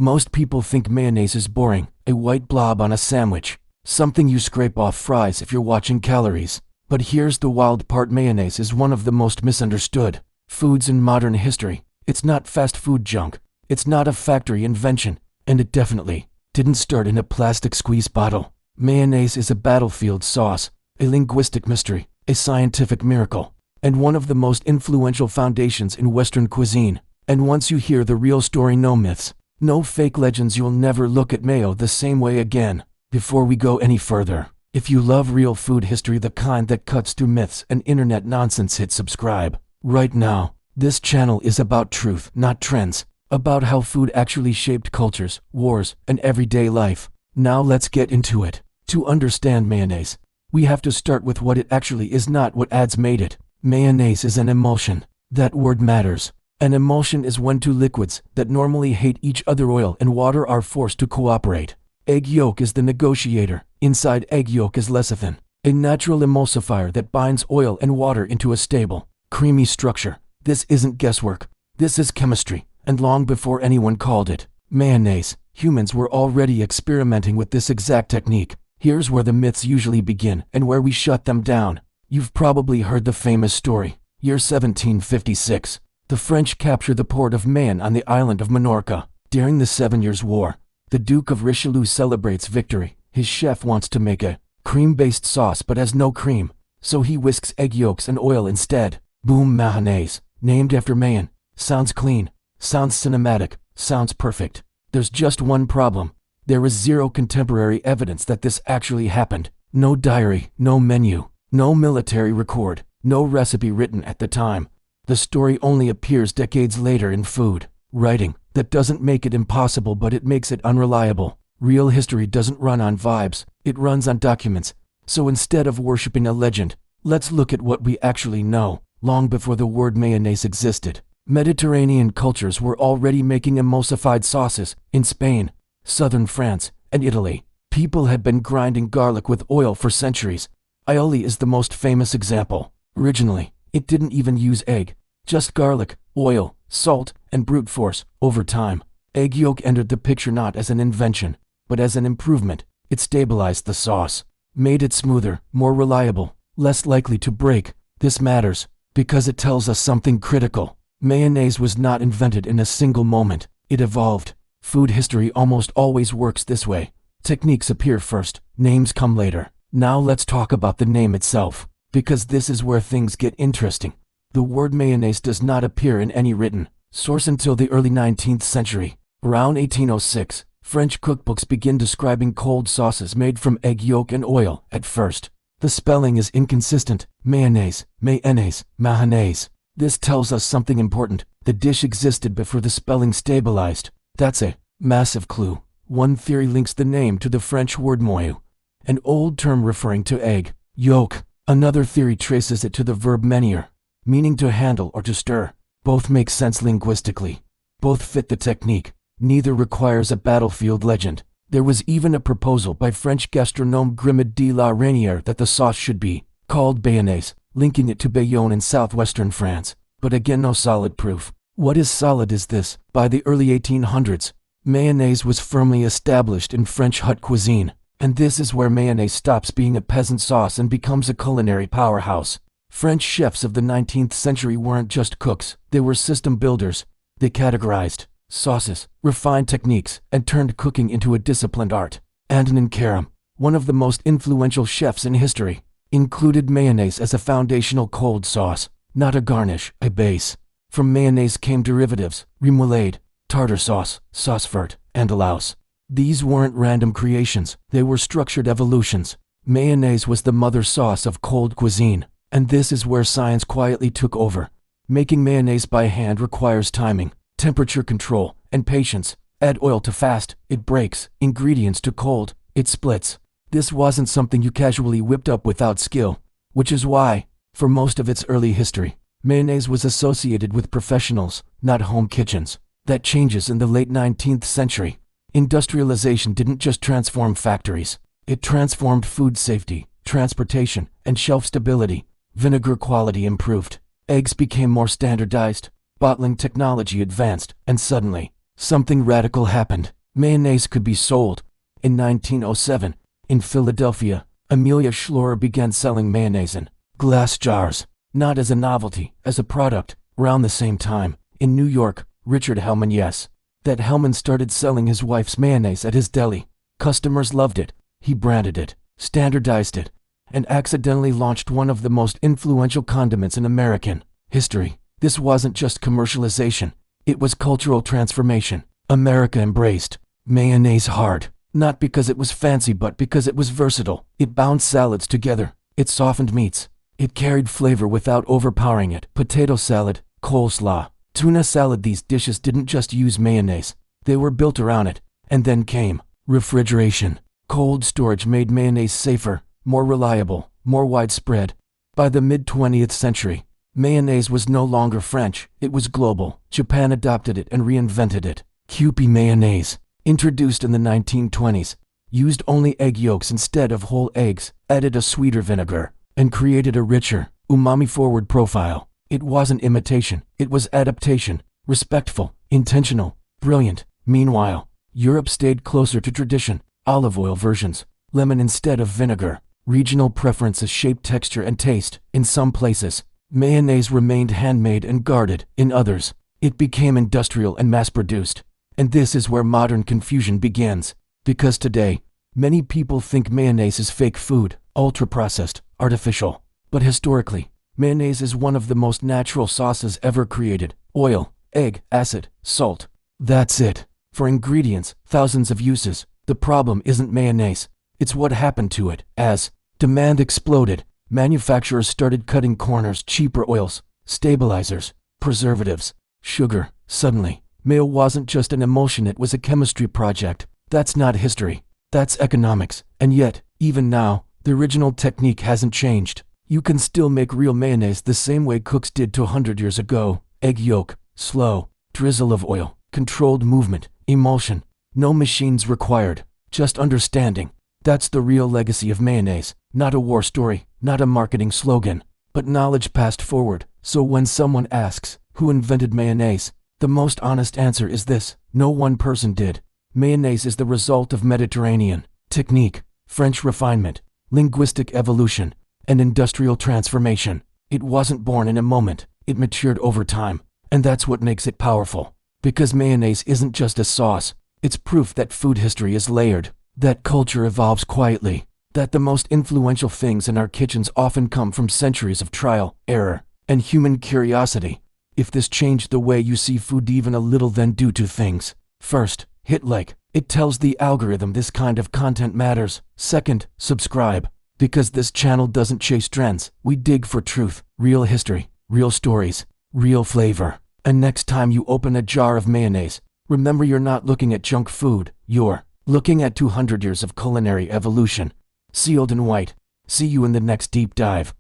Most people think mayonnaise is boring, a white blob on a sandwich, something you scrape off fries if you're watching calories. But here's the wild part: mayonnaise is one of the most misunderstood foods in modern history. It's not fast food junk, it's not a factory invention, and it definitely didn't start in a plastic squeeze bottle. Mayonnaise is a battlefield sauce, a linguistic mystery, a scientific miracle, and one of the most influential foundations in Western cuisine. And once you hear the real story, no myths, no fake legends, you'll never look at mayo the same way again. Before we go any further, if you love real food history, the kind that cuts through myths and internet nonsense, hit subscribe right now. This channel is about truth, not trends, about how food actually shaped cultures, wars, and everyday life. Now let's get into it. To understand mayonnaise, we have to start with what it actually is, not what ads made it. Mayonnaise is an emulsion. That word matters. An emulsion is when two liquids that normally hate each other, oil and water, are forced to cooperate. Egg yolk is the negotiator. Inside egg yolk is lecithin, a natural emulsifier that binds oil and water into a stable, creamy structure. This isn't guesswork. This is chemistry. And long before anyone called it mayonnaise, humans were already experimenting with this exact technique. Here's where the myths usually begin and where we shut them down. You've probably heard the famous story. Year 1756. The French capture the port of Mahón on the island of Minorca. During the 7 Years' War, the Duke of Richelieu celebrates victory. His chef wants to make a cream-based sauce but has no cream, so he whisks egg yolks and oil instead. Boom, mayonnaise, named after Mahón. Sounds clean, sounds cinematic, sounds perfect. There's just one problem. There is zero contemporary evidence that this actually happened. No diary, no menu, no military record, no recipe written at the time. The story only appears decades later in food writing. That doesn't make it impossible, but it makes it unreliable. Real history doesn't run on vibes, it runs on documents. So instead of worshipping a legend, let's look at what we actually know. Long before the word mayonnaise existed, Mediterranean cultures were already making emulsified sauces. In Spain, southern France, and Italy, people had been grinding garlic with oil for centuries. Aioli is the most famous example. Originally, it didn't even use egg, just garlic, oil, salt, and brute force. Over time, egg yolk entered the picture not as an invention, but as an improvement. It stabilized the sauce, made it smoother, more reliable, less likely to break. This matters because it tells us something critical. Mayonnaise was not invented in a single moment. It evolved. Food history almost always works this way. Techniques appear first, names come later. Now let's talk about the name itself, because this is where things get interesting. The word mayonnaise does not appear in any written source until the early 19th century. Around 1806, French cookbooks begin describing cold sauces made from egg yolk and oil. At first, the spelling is inconsistent. Mayonnaise, mayonnaise, mahonnaise. This tells us something important. The dish existed before the spelling stabilized. That's a massive clue. One theory links the name to the French word moyu, an old term referring to egg yolk. Another theory traces it to the verb menir, meaning to handle or to stir. Both make sense linguistically. Both fit the technique. Neither requires a battlefield legend. There was even a proposal by French gastronome Grimaud de la Reynière that the sauce should be called Bayonnaise, linking it to Bayonne in southwestern France. But again, no solid proof. What is solid is this: by the early 1800s, mayonnaise was firmly established in French haute cuisine. And this is where mayonnaise stops being a peasant sauce and becomes a culinary powerhouse. French chefs of the 19th century weren't just cooks, they were system builders. They categorized sauces, refined techniques, and turned cooking into a disciplined art. Antonin Carême, one of the most influential chefs in history, included mayonnaise as a foundational cold sauce, not a garnish, a base. From mayonnaise came derivatives: remoulade, tartar sauce, sauce verte, andalouse. These weren't random creations, they were structured evolutions. Mayonnaise was the mother sauce of cold cuisine, and this is where science quietly took over. Making mayonnaise by hand requires timing, temperature control, and patience. Add oil to fast, it breaks. Ingredients to cold, it splits. This wasn't something you casually whipped up without skill, which is why, for most of its early history, mayonnaise was associated with professionals, not home kitchens. That changes in the late 19th century. Industrialization didn't just transform factories, it transformed food safety, transportation, and shelf stability. Vinegar quality improved. Eggs became more standardized. Bottling technology advanced, and suddenly, something radical happened. Mayonnaise could be sold. In 1907, in Philadelphia, Amelia Schlorer began selling mayonnaise in glass jars, not as a novelty, as a product. Around the same time, in New York, Richard Hellman, that Hellman started selling his wife's mayonnaise at his deli. Customers loved it. He branded it, standardized it, and accidentally launched one of the most influential condiments in American history. This wasn't just commercialization, it was cultural transformation. America embraced mayonnaise hard, not because it was fancy but because it was versatile. It bound salads together, it softened meats, it carried flavor without overpowering it. Potato salad, coleslaw, tuna salad, these dishes didn't just use mayonnaise, they were built around it. And then came refrigeration. Cold storage made mayonnaise safer, more reliable, more widespread. By the mid-20th century, mayonnaise was no longer French, it was global. Japan adopted it and reinvented it. Kewpie mayonnaise, introduced in the 1920s, used only egg yolks instead of whole eggs, added a sweeter vinegar, and created a richer, umami-forward profile. It wasn't imitation, it was adaptation, respectful, intentional, brilliant. Meanwhile, Europe stayed closer to tradition. Olive oil versions, lemon instead of vinegar. Regional preferences shaped texture and taste. In some places, mayonnaise remained handmade and guarded. In others, it became industrial and mass-produced. And this is where modern confusion begins. Because today, many people think mayonnaise is fake food, ultra-processed, artificial. But historically, mayonnaise is one of the most natural sauces ever created. Oil, egg, acid, salt. That's it. For ingredients, thousands of uses. The problem isn't mayonnaise, it's what happened to it. As demand exploded, manufacturers started cutting corners. Cheaper oils, stabilizers, preservatives, sugar. Suddenly, mayo wasn't just an emulsion, it was a chemistry project. That's not history, that's economics. And yet, even now, the original technique hasn't changed. You can still make real mayonnaise the same way cooks did 200 years ago. Egg yolk, slow, drizzle of oil, controlled movement, emulsion. No machines required, just understanding. That's the real legacy of mayonnaise. Not a war story, not a marketing slogan, but knowledge passed forward. So when someone asks, who invented mayonnaise? The most honest answer is this: no one person did. Mayonnaise is the result of Mediterranean technique, French refinement, linguistic evolution, and industrial transformation. It wasn't born in a moment, it matured over time. And that's what makes it powerful. Because mayonnaise isn't just a sauce, it's proof that food history is layered, that culture evolves quietly, that the most influential things in our kitchens often come from centuries of trial, error, and human curiosity. If this changed the way you see food even a little, then do two things. First, hit like. It tells the algorithm this kind of content matters. Second, subscribe. Because this channel doesn't chase trends. We dig for truth, real history, real stories, real flavor. And next time you open a jar of mayonnaise, remember you're not looking at junk food, you're looking at 200 years of culinary evolution, sealed in white. See you in the next deep dive.